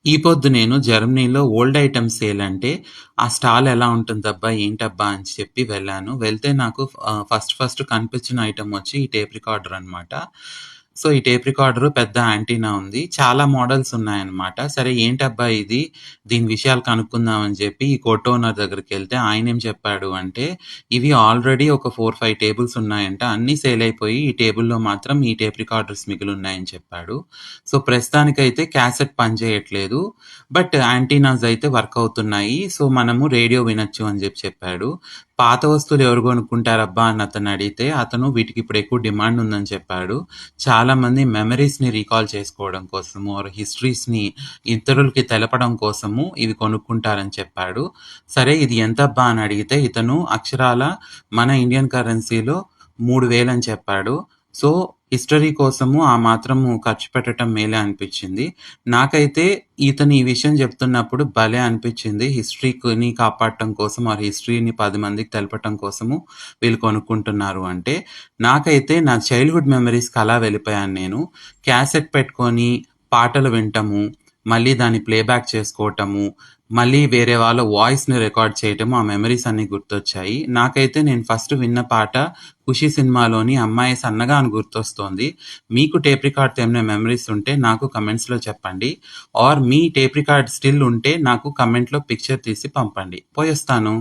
ఈ పొద్దు నేను జర్మనీలో ఓల్డ్ ఐటెమ్స్ సేల్ అంటే, ఆ స్టాల్ ఎలా ఉంటుందబ్బా! ఏంటబ్బా! అని చెప్పి వెళ్ళాను. వెళ్తే నాకు ఫస్ట్ కనిపించిన ఐటెమ్ వచ్చి ఈ టేప్ రికార్డర్ అనమాట. సో, ఈ టేప్ రికార్డర్ పెద్ద యాంటీనా ఉంది. చాలా మోడల్స్ ఉన్నాయన్నమాట. సరే ఏంటబ్బా ఇది? దీని విషయాలు కనుక్కుందాం అని చెప్పి ఈ కొట్టు ఓనర్ దగ్గరికెళ్తే ఆయనేం చెప్పాడు అంటే, ఇవి ఆల్రెడీ ఒక 4, 5 టేబుల్స్ ఉన్నాయంట. అన్నీ సేల్ అయిపోయి ఈ టేబుల్‌లో మాత్రం ఈ టేప్ రికార్డర్స్ మిగిలున్నాయని చెప్పాడు. సో, ప్రస్తుతానికైతే క్యాసెట్ పనిచేయట్లేదు. బట్ యాంటీనాస్ అయితే వర్క్ అవుతున్నాయి. సో, మనము రేడియో వినొచ్చు అని చెప్పాడు. పాత వస్తువులు ఎవరు కొనుక్కుంటారబ్బా అని అతనడిగితే, అతను వీటికి ఇప్పుడు ఎక్కువ డిమాండ్ ఉందని చెప్పాడు. చాలామంది మెమరీస్‌ని రీకాల్ చేసుకోవడం కోసము, ఆర్ హిస్టరీస్‌ని ఇతరులకి తెలపడం కోసము ఇవి కొనుక్కుంటారని చెప్పాడు. సరే ఇది ఎంతబ్బా అని అడిగితే, ఇతను అక్షరాల మన ఇండియన్ కరెన్సీలో 3000 అని చెప్పాడు. సో, హిస్టరీ కోసము ఆ మాత్రము ఖర్చు పెట్టటం మేలే అనిపిచ్చింది. నాకైతే ఇతను ఈ విషయం చెప్తున్నప్పుడు భలే అనిపిచ్చింది. హిస్టరీని కాపాడటం కోసం, ఆర్ హిస్టరీని 10 మందికి తెలపటం కోసము వీళ్ళు కొనుక్కుంటున్నారు అంటే, నాకైతే నా చైల్డ్‌హుడ్ మెమరీస్‌కి అలా వెళ్ళిపోయాను నేను. క్యాసెట్ పెట్టుకొని పాటలు వినటము, మళ్ళీ దాన్ని ప్లేబ్యాక్ చేసుకోవటము, మళ్ళీ వేరే వాళ్ళ వాయిస్‌ని రికార్డ్ చేయటము, ఆ మెమరీస్ అన్నీ గుర్తొచ్చాయి. నాకైతే నేను ఫస్ట్ విన్న పాట 'ఖుషి' సినిమాలోని 'అమ్మాయి సన్నగా' అని గుర్తొస్తోంది. మీకు టేప్ రికార్డ్‌తో ఏమైనా మెమరీస్ ఉంటే నాకు కమెంట్స్‌లో చెప్పండి. ఆర్ మీ టేప్ రికార్డ్ స్టిల్ ఉంటే నాకు కమెంట్‌లో పిక్చర్ తీసి పంపండి. పోయొస్తాను.